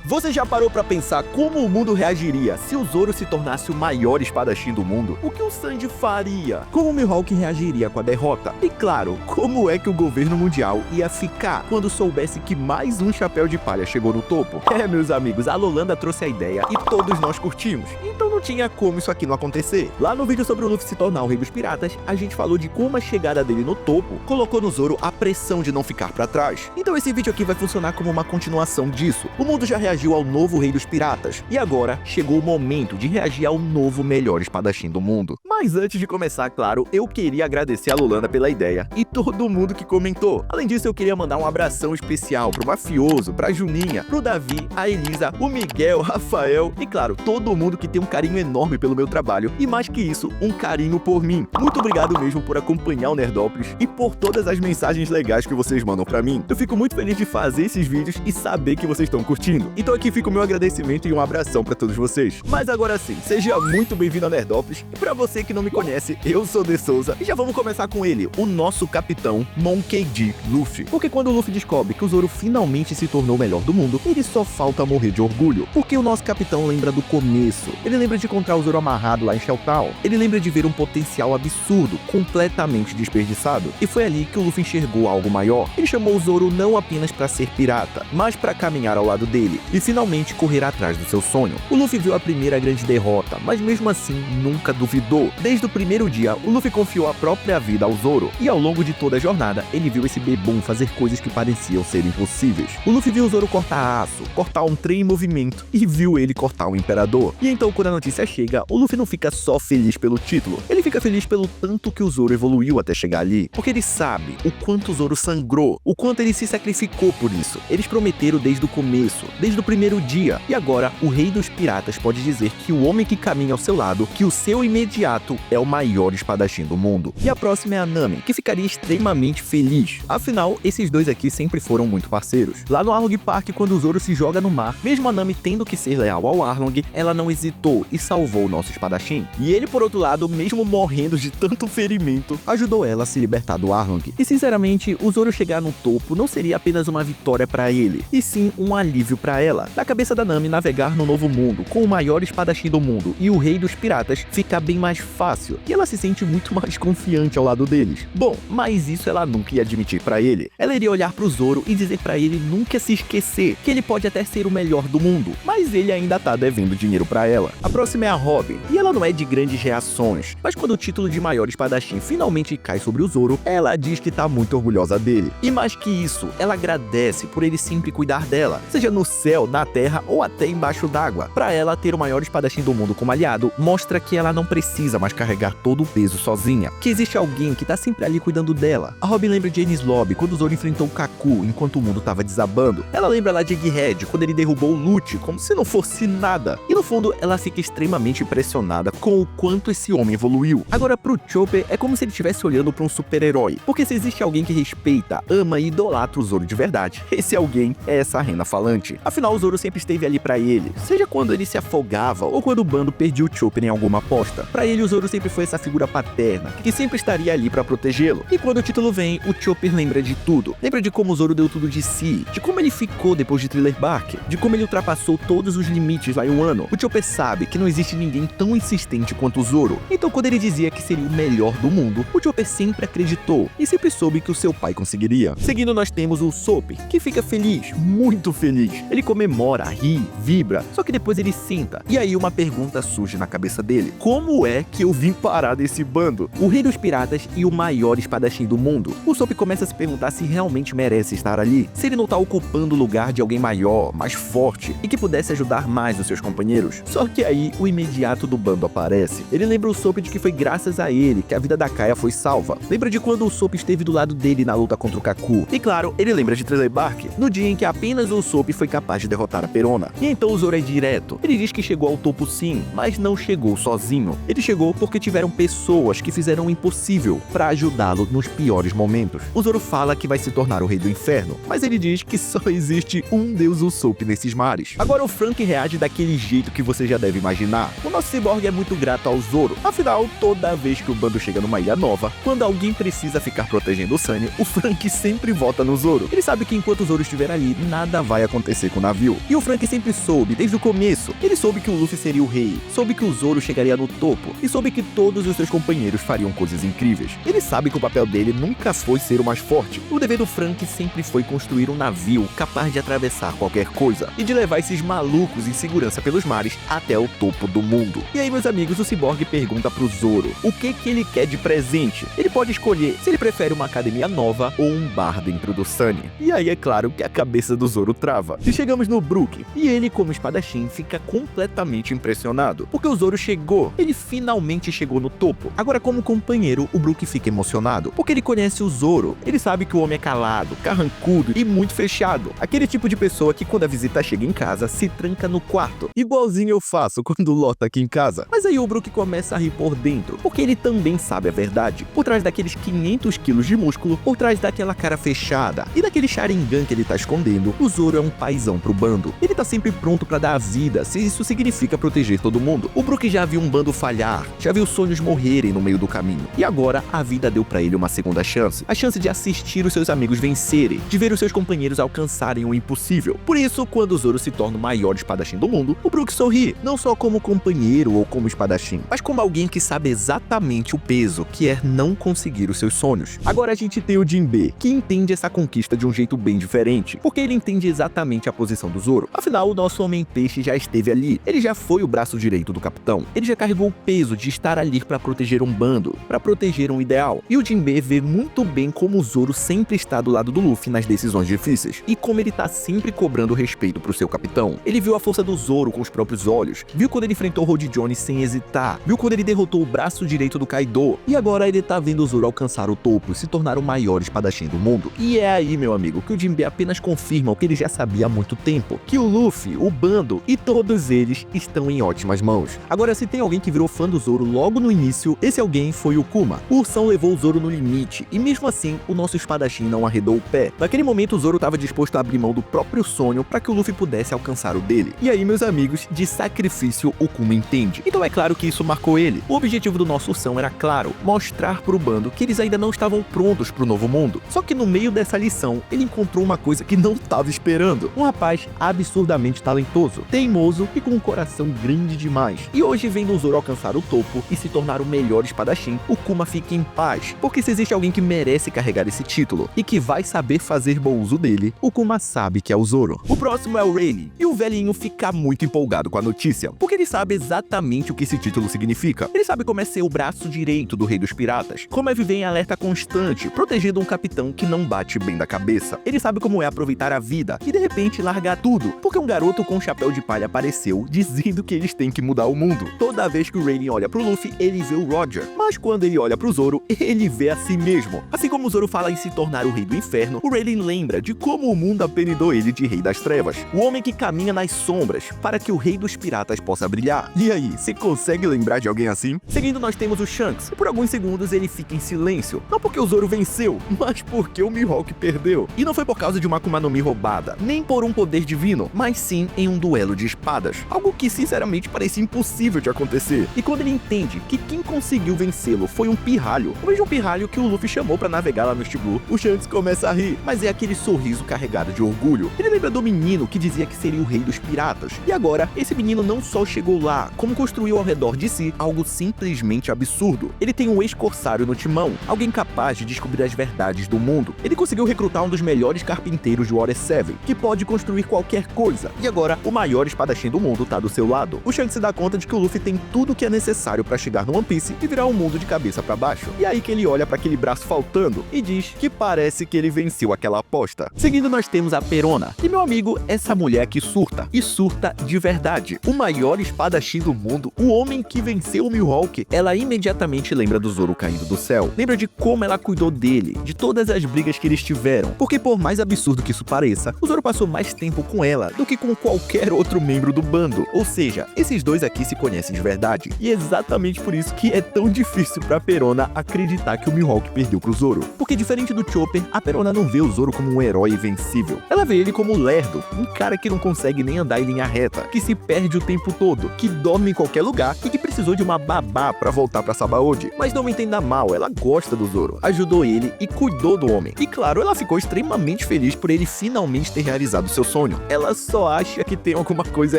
Você já parou pra pensar como o mundo reagiria se o Zoro se tornasse o maior espadachim do mundo? O que o Sanji faria? Como o Mihawk reagiria com a derrota? E claro, como é que o governo mundial ia ficar quando soubesse que mais um chapéu de palha chegou no topo? Meus amigos, a Lolanda trouxe a ideia e todos nós curtimos. Então não tinha como isso aqui não acontecer. Lá no vídeo sobre o Luffy se tornar o rei dos piratas, a gente falou de como a chegada dele no topo colocou no Zoro a pressão de não ficar pra trás. Então esse vídeo aqui vai funcionar como uma continuação disso. O mundo já reagiu ao novo rei dos piratas, e agora chegou o momento de reagir ao novo melhor espadachim do mundo. Mas antes de começar, claro, eu queria agradecer a Lolanda pela ideia e todo mundo que comentou. Além disso, eu queria mandar um abração especial pro Mafioso, pra Juninha, pro Davi, a Elisa, o Miguel, Rafael e claro, todo mundo que tem um carinho enorme pelo meu trabalho e mais que isso, um carinho por mim. Muito obrigado mesmo por acompanhar o Nerdópolis e por todas as mensagens legais que vocês mandam pra mim. Eu fico muito feliz de fazer esses vídeos e saber que vocês estão curtindo. Então aqui fica o meu agradecimento e um abração pra todos vocês. Mas agora sim, seja muito bem-vindo ao Nerdópolis. E pra você que não me conhece, eu sou De Souza e já vamos começar com ele, o nosso capitão Monkey D. Luffy. Porque quando o Luffy descobre que o Zoro finalmente se tornou o melhor do mundo, ele só falta morrer de orgulho. Porque o nosso capitão lembra do começo. Ele lembra de encontrar o Zoro amarrado lá em Shell Town. Ele lembra de ver um potencial absurdo, completamente desperdiçado. E foi ali que o Luffy enxergou algo maior. Ele chamou o Zoro não apenas para ser pirata, mas para caminhar ao lado dele e finalmente correr atrás do seu sonho. O Luffy viu a primeira grande derrota, mas mesmo assim nunca duvidou. Desde o primeiro dia, o Luffy confiou a própria vida ao Zoro, e ao longo de toda a jornada, ele viu esse bebum fazer coisas que pareciam ser impossíveis. O Luffy viu o Zoro cortar aço, cortar um trem em movimento, e viu ele cortar o Imperador. E então, quando a notícia chega, o Luffy não fica só feliz pelo título, ele fica feliz pelo tanto que o Zoro evoluiu até chegar ali, porque ele sabe o quanto o Zoro sangrou, o quanto ele se sacrificou por isso. Eles prometeram desde o começo, desde o primeiro dia, e agora o rei dos piratas pode dizer que o homem que caminha ao seu lado, que o seu imediato é o maior espadachim do mundo. E a próxima é a Nami, que ficaria extremamente feliz. Afinal, esses dois aqui sempre foram muito parceiros. Lá no Arlong Park, quando o Zoro se joga no mar, mesmo a Nami tendo que ser leal ao Arlong, ela não hesitou e salvou o nosso espadachim. E ele, por outro lado, mesmo morrendo de tanto ferimento, ajudou ela a se libertar do Arlong. E sinceramente, o Zoro chegar no topo não seria apenas uma vitória pra ele, e sim um alívio pra ela. Na cabeça da Nami, navegar no novo mundo, com o maior espadachim do mundo e o rei dos piratas, fica bem mais fácil, e ela se sente muito mais confiante ao lado deles. Bom, mas isso ela nunca ia admitir pra ele. Ela iria olhar pro Zoro e dizer pra ele nunca se esquecer que ele pode até ser o melhor do mundo, mas ele ainda tá devendo dinheiro pra ela. A próxima é a Robin, e ela não é de grandes reações, mas quando o título de maior espadachim finalmente cai sobre o Zoro, ela diz que tá muito orgulhosa dele. E mais que isso, ela agradece por ele sempre cuidar dela, seja no céu, na terra ou até embaixo d'água. Pra ela, ter o maior espadachim do mundo como aliado mostra que ela não precisa mais carregar todo o peso sozinha, que existe alguém que tá sempre ali cuidando dela. A Robin lembra de Enies Lobby quando o Zoro enfrentou o Kaku enquanto o mundo tava desabando. Ela lembra lá de Egghead quando ele derrubou o Lute como se não fosse nada. E no fundo, ela fica extremamente impressionada com o quanto esse homem evoluiu. Agora pro Chopper é como se ele estivesse olhando pra um super-herói, porque se existe alguém que respeita, ama e idolatra o Zoro de verdade, esse alguém é essa rena falante. Afinal, o Zoro sempre esteve ali pra ele, seja quando ele se afogava ou quando o bando perdia o Chopper em alguma aposta. Pra ele, o Zoro sempre foi essa figura paterna, que sempre estaria ali pra protegê-lo. E quando o título vem, o Chopper lembra de tudo. Lembra de como o Zoro deu tudo de si, de como ele ficou depois de Thriller Bark, de como ele ultrapassou todos os limites lá em um ano. O Chopper sabe que não existe ninguém tão insistente quanto o Zoro. Então quando ele dizia que seria o melhor do mundo, o Chopper sempre acreditou e sempre soube que o seu pai conseguiria. Seguindo, nós temos o Usopp, que fica feliz, muito feliz. Ele comemora, ri, vibra, só que depois ele senta. E aí uma pergunta surge na cabeça dele: como é que eu vim parar desse bando? O rei dos piratas e o maior espadachim do mundo. O Usopp começa a se perguntar se realmente merece estar ali, se ele não tá ocupando o lugar de alguém maior, mais forte e que pudesse ajudar mais os seus companheiros. Só que aí o imediato do bando aparece. Ele lembra o Usopp de que foi graças a ele que a vida da Kaia foi salva. Lembra de quando o Usopp esteve do lado dele na luta contra o Kaku. E claro, ele lembra de Thriller Bark, no dia em que apenas o Usopp foi capaz de derrotar a Perona. E então o Zoro é direto. Ele diz que chegou ao topo sim, mas não chegou sozinho. Ele chegou chegou porque tiveram pessoas que fizeram o impossível para ajudá-lo nos piores momentos. O Zoro fala que vai se tornar o rei do inferno, mas ele diz que só existe um deus Usopp nesses mares. Agora o Frank reage daquele jeito que você já deve imaginar. O nosso ciborgue é muito grato ao Zoro. Afinal, toda vez que o bando chega numa ilha nova, quando alguém precisa ficar protegendo o Sunny, o Frank sempre vota no Zoro. Ele sabe que enquanto o Zoro estiver ali, nada vai acontecer com o navio. E o Frank sempre soube, desde o começo. Ele soube que o Luffy seria o rei, soube que o Zoro chegaria no topo e soube que todos os seus companheiros fariam coisas incríveis. Ele sabe que o papel dele nunca foi ser o mais forte. O dever do Frank sempre foi construir um navio capaz de atravessar qualquer coisa e de levar esses malucos em segurança pelos mares até o topo do mundo. E aí, meus amigos, o Cyborg pergunta pro Zoro o que ele quer de presente. Ele pode escolher se ele prefere uma academia nova ou um bar dentro do Sunny. E aí é claro que a cabeça do Zoro trava. E chegamos no Brook, e ele, como espadachim, fica completamente impressionado, porque o Zoro chegou, ele finalmente chegou no topo. Agora, como companheiro, o Brook fica emocionado, porque ele conhece o Zoro. Ele sabe que o homem é calado, carrancudo e muito fechado. Aquele tipo de pessoa que quando a visita chega em casa, se tranca no quarto. Igualzinho eu faço quando lota aqui em casa. Mas aí o Brook começa a rir por dentro, porque ele também sabe a verdade. Por trás daqueles 500 quilos de músculo, por trás daquela cara fechada e daquele Sharingan que ele tá escondendo, o Zoro é um paizão pro bando. Ele tá sempre pronto pra dar a vida, se isso significa proteger todo mundo. O Brook já viu um bando falhar, já viu sonhos morrerem no meio do caminho. E agora, a vida deu pra ele uma segunda chance. A chance de assistir os seus amigos vencerem, de ver os seus companheiros alcançarem o impossível. Por isso, quando o Zoro se torna o maior espadachim do mundo, o Brook sorri, não só como companheiro ou como espadachim, mas como alguém que sabe exatamente o peso que é não conseguir os seus sonhos. Agora a gente tem o Jinbe, que entende essa conquista de um jeito bem diferente, porque ele entende exatamente a posição do Zoro. Afinal, o nosso Homem-Peixe já esteve ali, ele já foi o braço direito do capitão, ele já carregou o peso de estar ali para proteger um bando, para proteger um ideal. E o Jinbe vê muito bem como o Zoro sempre está do lado do Luffy nas decisões difíceis, e como ele tá sempre cobrando respeito pro seu capitão. Ele viu a força do Zoro com os próprios olhos, viu quando ele enfrentou o Road Johnny sem hesitar, viu quando ele derrotou o braço direito do Kaido, e agora ele tá vendo o Zoro alcançar o topo e se tornar o maior espadachim do mundo. E é aí, meu amigo, que o Jinbe apenas confirma o que ele já sabia há muito tempo, que o Luffy, o bando e todos eles estão em ótimas mãos. Agora, se tem alguém que virou fã do Zoro logo no início, esse alguém foi o Kuma. O ursão levou o Zoro no limite, e mesmo assim, o nosso espadachim não arredou o pé. Naquele momento, o Zoro estava disposto a abrir mão do próprio sonho para que o Luffy pudesse alcançar o dele. E aí, meus amigos, de sacrifício o Kuma entende. Então é claro que isso marcou ele. O objetivo do nosso ursão era claro, mostrar pro bando que eles ainda não estavam prontos pro novo mundo. Só que no meio dessa lição, ele encontrou uma coisa que não estava esperando. Um rapaz absurdamente talentoso, teimoso e com um coração grande demais. E hoje, vendo o Zoro alcançar o topo e se tornar o melhor espadachim, o Kuma fica em paz, porque se existe alguém que merece carregar esse título e que vai saber fazer bom uso dele, o Kuma sabe que é o Zoro. O próximo é o Rayleigh, e o velhinho fica muito empolgado com a notícia, porque ele sabe exatamente o que esse título significa. Ele sabe como é ser o braço direito do Rei dos Piratas, como é viver em alerta constante, protegendo um capitão que não bate bem da cabeça. Ele sabe como é aproveitar a vida e de repente largar tudo, porque um garoto com um chapéu de palha apareceu dizendo que eles têm que mudar o mundo. Toda vez que o Rayleigh olha pro Luffy, ele vê o Roger, mas quando ele olha pro Zoro, ele vê a si mesmo. Assim como o Zoro fala em se tornar o Rei do Inferno, o Rayleigh lembra de como o mundo apelidou ele de Rei das Trevas, o homem que caminha nas sombras para que o Rei dos Piratas possa brilhar. E aí, você consegue lembrar de alguém assim? Seguindo, nós temos o Shanks, e por alguns segundos ele fica em silêncio, não porque o Zoro venceu, mas porque o Mihawk perdeu. E não foi por causa de uma Akuma no Mi roubada, nem por um poder divino, mas sim em um duelo de espadas, algo que sinceramente parecia impossível de acontecer. E quando ele entende que quem conseguiu vencê-lo foi um pirralho, o mesmo pirralho que o Luffy chamou pra navegar lá no East Blue, o Shanks começa a rir, mas é aquele sorriso carregado de orgulho. Ele lembra do menino que dizia que seria o rei dos piratas, e agora esse menino não só chegou lá, como construiu ao redor de si algo simplesmente absurdo. Ele tem um ex-corsário no timão, alguém capaz de descobrir as verdades do mundo. Ele conseguiu recrutar um dos melhores carpinteiros do Water 7, que pode construir qualquer coisa, e agora o maior espadachim do mundo tá do seu lado. O Shanks se dá conta de que o Luffy tem tudo o que é necessário pra chegar no One Piece e virar o mundo de cabeça pra baixo. E aí que ele olha pra aquele braço faltando e diz que parece que ele venceu aquela aposta. Seguindo, nós temos a Perona. E meu amigo, essa mulher que surta, e surta de verdade. O maior espadachim do mundo, o homem que venceu o Mihawk, ela imediatamente lembra do Zoro caindo do céu. Lembra de como ela cuidou dele, de todas as brigas que eles tiveram. Porque por mais absurdo que isso pareça, o Zoro passou mais tempo com ela do que com qualquer outro membro do bando. Ou seja, esses dois aqui se conhecem de verdade. E exatamente por isso que é tão difícil pra Perona acreditar que o Mihawk perdeu pro Zoro. Porque diferente do Chopper, a Perona não vê o Zoro como um herói invencível. Ela vê ele como lerdo, um cara que não consegue nem andar em linha reta, que se perde o tempo todo, que dorme em qualquer lugar e que precisou de uma babá pra voltar pra Sabaody. Mas não me entenda mal, ela gosta do Zoro, ajudou ele e cuidou do homem. E claro, ela ficou extremamente feliz por ele finalmente ter realizado seu sonho. Ela só acha que tem alguma coisa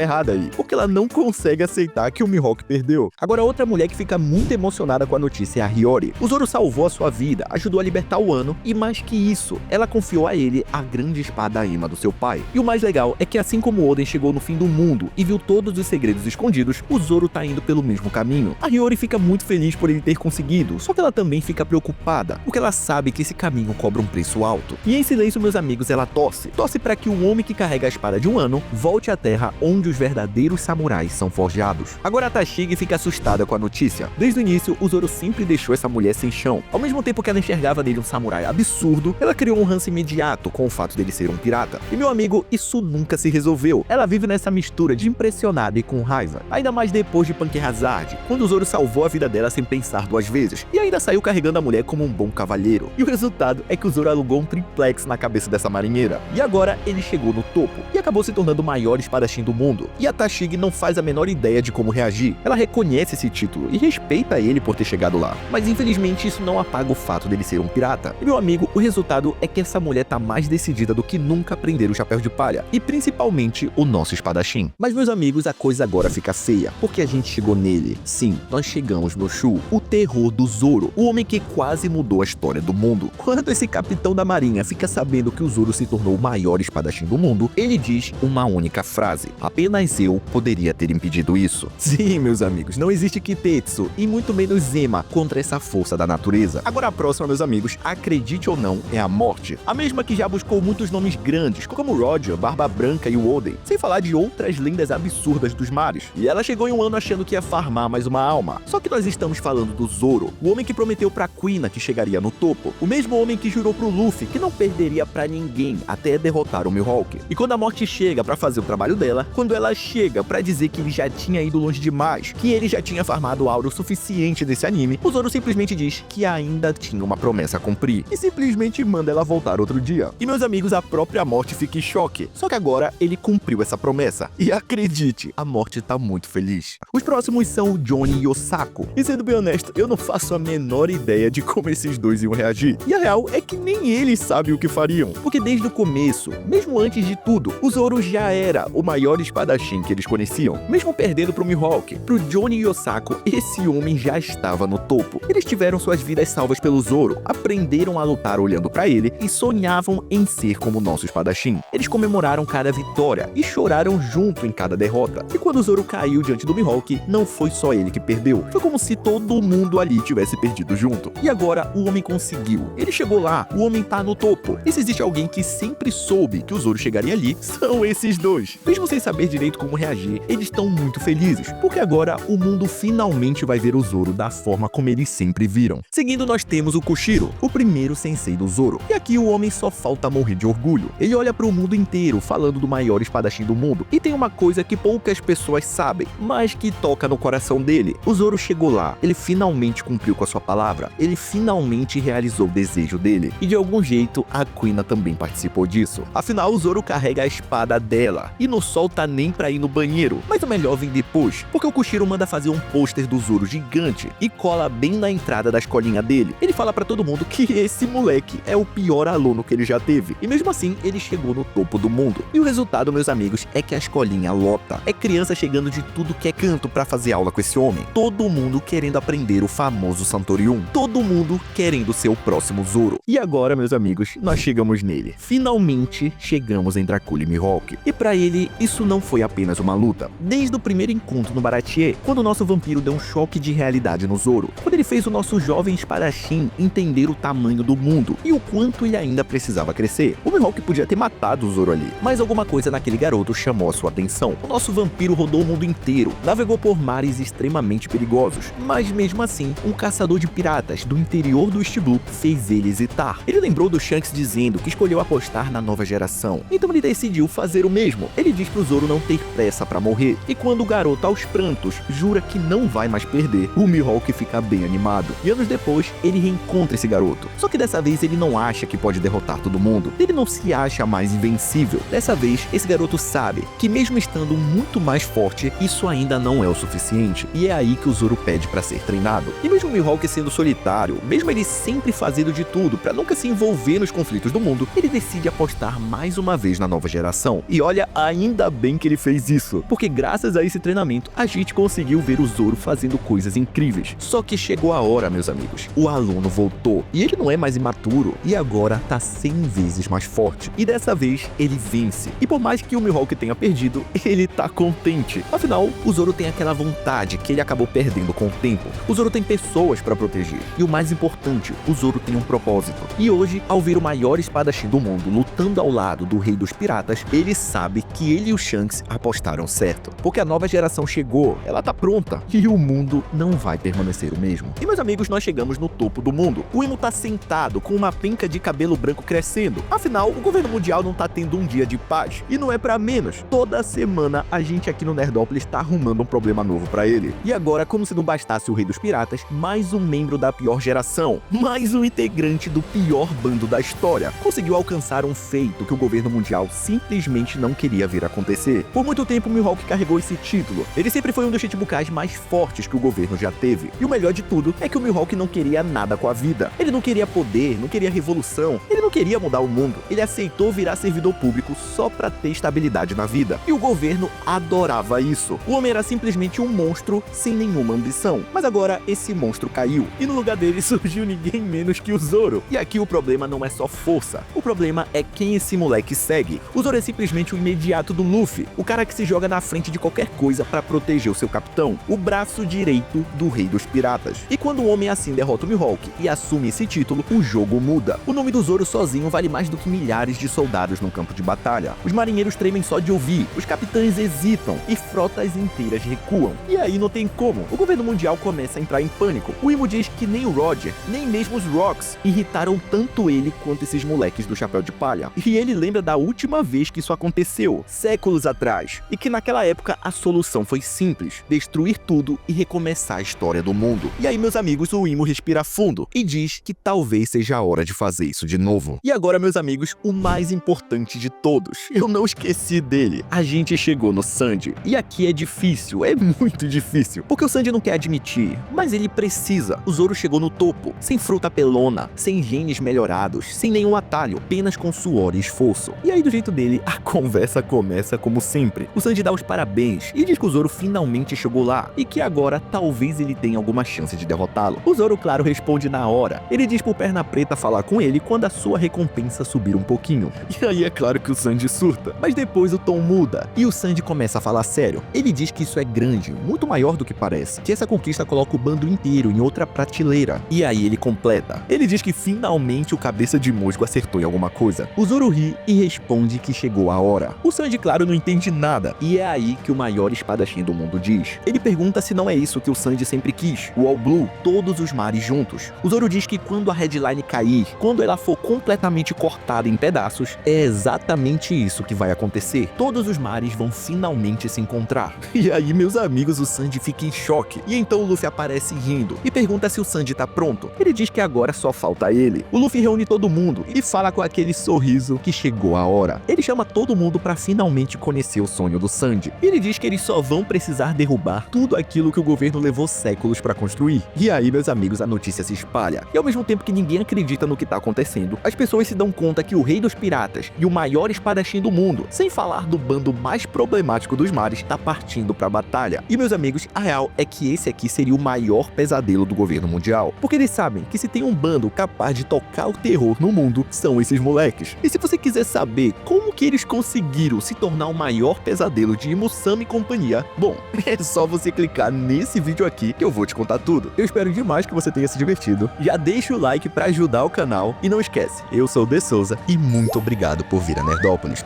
errada aí, porque ela não consegue aceitar que o Mihawk perdeu. Agora, outra mulher que fica muito emocionada com a notícia é a Hiyori. O Zoro salvou a sua vida, ajudou a libertar o Wano e mais que isso, ela confiou a ele a grande espada Ima do seu pai. E o mais legal é que assim como Oden chegou no fim do mundo e viu todos os segredos escondidos, o Zoro tá indo pelo mesmo caminho. A Hiyori fica muito feliz por ele ter conseguido, só que ela também fica preocupada, porque ela sabe que esse caminho cobra um preço alto. E em silêncio, meus amigos, ela torce para que o homem que carrega a espada de Wano volte à terra onde os verdadeiros samurais são forjados. Agora a Tashigi fica assustada com a notícia. Desde o início, o Zoro sempre deixou essa mulher sem chão. Ao mesmo tempo que ela enxergava nele um samurai absurdo, ela criou um ranço imediato com o fato dele ser um pirata. E meu amigo, isso nunca se resolveu. Ela vive nessa mistura de impressionada e com raiva. Ainda mais depois de Punk Hazard, quando o Zoro salvou a vida dela sem pensar duas vezes, e ainda saiu carregando a mulher como um bom cavalheiro. E o resultado é que o Zoro alugou um triplex na cabeça dessa marinheira. E agora ele chegou no topo, e acabou se tornando o maior espadachim do mundo. E a Tashigi não faz a menor ideia de como reagir. Ela reconhece esse título e respeita ele por ter chegado lá. Mas infelizmente isso não apaga o fato dele ser um pirata. E meu amigo, o resultado é que essa mulher tá mais decidida do que nunca a prender o chapéu de palha. E principalmente o nosso espadachim. Mas meus amigos, a coisa agora fica feia, porque a gente chegou nele. Sim, nós chegamos no Shu, o terror do Zoro, o homem que quase mudou a história do mundo. Quando esse capitão da marinha fica sabendo que o Zoro se tornou o maior espadachim do mundo, ele diz uma única frase: apenas eu poderia ter impedido isso. Sim, meus amigos, não existe Kitetsu e muito menos Zema contra essa força da natureza. Agora a próxima, meus amigos, acredite ou não, é a morte. A mesma que já buscou muitos nomes grandes, como Roger, Barba Branca e o Oden, sem falar de outras lendas absurdas dos mares. E ela chegou em um ano achando que ia farmar mais uma alma. Só que nós estamos falando do Zoro, o homem que prometeu pra Kuina que chegaria no topo, o mesmo homem que jurou pro Luffy que não perderia pra ninguém até derrotar o Mihawk. E quando a morte chega pra fazer o trabalho dela, quando ela chega pra dizer que ele já tinha ido longe demais, que ele já tinha farmado aura o suficiente desse anime, o Zoro simplesmente diz que ainda tinha uma promessa a cumprir e simplesmente manda ela voltar outro dia. E meus amigos, a própria morte fica em choque. Só que agora ele cumpriu essa promessa. E acredite, a morte tá muito feliz. Os próximos são o Johnny e o Osako. E sendo bem honesto, eu não faço a menor ideia de como esses dois iam reagir. E a real é que nem eles sabem o que fariam. Porque desde o começo, mesmo antes de tudo, o Zoro já era o maior espadachim que eles conheciam. Mesmo perdendo pro Mihawk, pro Johnny e Osako, esse homem já estava no topo. Eles tiveram suas vidas salvas pelo Zoro, aprenderam a lutar olhando pra ele e sonhavam em ser como o nosso espadachim. Eles comemoraram cada vitória e choraram junto em cada derrota. E quando o Zoro caiu diante do Mihawk, não foi só ele que perdeu. Foi como se todo mundo ali tivesse perdido junto. E agora o homem conseguiu. Ele chegou lá, o homem tá no topo. E se existe alguém que sempre soube que o Zoro chegaria ali, são esses dois. Mesmo sem saber direito como reagir, eles estão muito felizes, porque agora o mundo finalmente vai ver o Zoro da forma como eles sempre viram. Seguindo, nós temos o Kushiro, o primeiro sensei do Zoro. E aqui o homem só falta morrer de orgulho. Ele olha para o mundo inteiro falando do maior espadachim do mundo. E tem uma coisa que poucas pessoas sabem, mas que toca no coração dele. O Zoro chegou lá, ele finalmente cumpriu com a sua palavra. Ele finalmente realizou o desejo dele. E de algum jeito, a Kuina também participou disso. Afinal, o Zoro carrega a espada dela. E não solta nem pra ir no banheiro. Mas o melhor vem depois, porque o Kushiro manda fazer um pôster do Zoro gigante e cola bem na entrada da escolinha dele. Ele fala pra todo mundo que esse moleque é o pior aluno que ele já teve. E mesmo assim, ele chegou no topo do mundo. E o resultado, meus amigos, é que a escolinha lota. É criança chegando de tudo que é canto pra fazer aula com esse homem. Todo mundo querendo aprender o famoso Santorium. Todo mundo querendo ser o próximo Zoro. E agora, meus amigos, nós chegamos nele. Finalmente chegamos em Dracula e Mihawk. E pra ele, isso não foi apenas uma luta. Desde o primeiro encontro no Baratie, quando o nosso vampiro deu um choque de realidade no Zoro. Quando ele fez o nosso jovem espadachim entender o tamanho do mundo e o quanto ele ainda precisava crescer. O Mihawk podia ter matado o Zoro ali, mas alguma coisa naquele garoto chamou a sua atenção. O nosso vampiro rodou o mundo inteiro, navegou por mares extremamente perigosos, mas mesmo assim, um caçador de piratas do interior do East Blue fez ele hesitar. Ele lembrou do Shanks dizendo que escolheu apostar na nova geração, então ele decidiu fazer o mesmo. Ele diz pro Zoro não ter pressa pra morrer, e quando o garoto aos prantos jura que não vai mais perder, o Mihawk fica bem animado. E anos depois, ele reencontra esse garoto. Só que dessa vez ele não acha que pode derrotar todo mundo. Ele não se acha mais invencível. Dessa vez, esse garoto sabe que mesmo estando muito mais forte, isso ainda não é o suficiente. E é aí que o Zoro pede pra ser treinado. E mesmo o Mihawk sendo solitário, mesmo ele sempre fazendo de tudo pra nunca se envolver nos conflitos do mundo, ele decide apostar mais uma vez na nova geração. E olha, ainda bem que ele fez isso, porque graças a esse treinamento, a gente conseguiu ver o Zoro fazendo coisas incríveis. Só que chegou a hora, meus amigos. O aluno voltou, e ele não é mais imaturo, e agora tá 100 vezes mais forte. E dessa vez, ele vence. E por mais que o Mihawk tenha perdido, ele tá contente. Afinal, o Zoro tem aquela vontade que ele acabou perdendo com o tempo. O Zoro tem pessoas pra proteger. E o mais importante, o Zoro tem um propósito. E hoje, ao ver o maior espadachim do mundo lutando ao lado do Rei dos Piratas, ele sabe que ele e o Shanks apostaram certo. Porque a nova geração chegou, ela tá pronta, e o mundo não vai permanecer o mesmo. E meus amigos, nós chegamos no topo do mundo. O Imo tá sentado com uma penca de cabelo branco crescendo. Afinal, o governo mundial não tá tendo um dia de paz. E não é pra menos. Toda semana a gente aqui no Nerdópolis tá arrumando um problema novo pra ele. E agora, como se não bastasse o Rei dos Piratas, mais um membro da pior geração, mais um integrante do pior bando da história, conseguiu alcançar um feito que o governo mundial simplesmente não queria ver acontecer. Por muito tempo, Mihawk carregou esse título. Ele sempre foi um dos Chichibukais mais fortes que o governo já teve. E o melhor de tudo é que o Mihawk não queria nada com a vida. Ele não queria poder, não queria revolução, ele não queria mudar o mundo. Ele aceitou virar servidor público só pra ter estabilidade na vida. E o governo adorava isso. O homem era simplesmente um monstro sem nenhuma ambição. Mas agora esse monstro caiu. E no lugar dele surgiu ninguém menos que o Zoro. E aqui o problema não é só força. O problema é quem esse moleque segue. O Zoro é simplesmente o imediato do Luffy. O cara que se joga na frente de qualquer coisa pra proteger o seu capitão. O braço direito do Rei dos Piratas. E quando um homem assim derrota o Mihawk e assume esse título, o jogo muda. O nome do Zoro sozinho vale mais do que milhares de soldados num campo de batalha. Os marinheiros tremem só de ouvir. Os capitães hesitam e frotas inteiras recuam. E aí não tem como. O governo mundial começa a entrar em pânico. O Imo diz que nem o Roger, nem mesmo os Rocks irritaram tanto ele quanto esses moleques do chapéu de palha. E ele lembra da última vez que isso aconteceu, séculos atrás, e que naquela época a solução foi simples: destruir tudo e recomeçar a história do mundo. E aí, meus amigos, o Imo respira fundo e diz que talvez seja a hora de fazer isso de novo. E agora, meus amigos, o mais importante de todos. Eu não esqueci dele. A gente chegou no Sandy. E aqui é difícil, é muito difícil, porque o Sandy não quer admitir, mas ele precisa. O Zoro chegou no topo, sem fruta pelona, sem genes melhorados, sem nenhum atalho, apenas com suor e esforço. E aí, do jeito dele, a conversa começa como sempre. O Sandy dá os parabéns e diz que o Zoro finalmente chegou lá e que agora talvez ele tenha alguma chance de derrotá-lo. O Zoro, claro, responde na hora. Ele diz pro Perna Preta falar com ele quando a sua recompensa subir um pouquinho. E aí é claro que o Sandy surta, mas depois o tom muda e o Sandy começa a falar sério. Ele diz que isso é grande, muito maior do que parece, que essa conquista coloca o bando inteiro em outra prateleira. E aí ele completa. Ele diz que finalmente o cabeça de musgo acertou em alguma coisa. O Zoro ri e responde que chegou a hora. O Sandy, claro, não entende nada. E é aí que o maior espadachim do mundo diz. Ele pergunta se não é isso que o Sandy sempre quis. O All Blue, todos os mares juntos. O Zoro diz que quando a Headline cair, quando ela for completamente cortada em pedaços, é exatamente isso que vai acontecer. Todos os mares vão finalmente se encontrar. E aí, meus amigos, o Sandy fica em choque. E então o Luffy aparece rindo e pergunta se o Sandy tá pronto. Ele diz que agora só falta ele. O Luffy reúne todo mundo e fala com aquele sorriso que chegou a hora. Ele chama todo mundo pra finalmente conhecer o sonho do Sandy. Ele diz que eles só vão precisar derrubar tudo aquilo que o governo levou séculos pra construir. E aí, meus amigos, a notícia se espalha. E ao mesmo tempo que ninguém acredita no que tá acontecendo, as pessoas se dão conta que o Rei dos Piratas e o maior espadachim do mundo, sem falar do bando mais problemático dos mares, tá partindo pra batalha. E, meus amigos, a real é que esse aqui seria o maior pesadelo do governo mundial. Porque eles sabem que se tem um bando capaz de tocar o terror no mundo, são esses moleques. E se você quiser saber como que eles conseguiram se tornar o maior pesadelo de Imo-sama e companhia, bom, é só você clicar nesse vídeo aqui que eu vou te contar tudo. Eu espero demais que você tenha se divertido. Já deixa o like pra ajudar o canal e não esquece, eu sou o De Souza e muito obrigado por vir a Nerdópolis.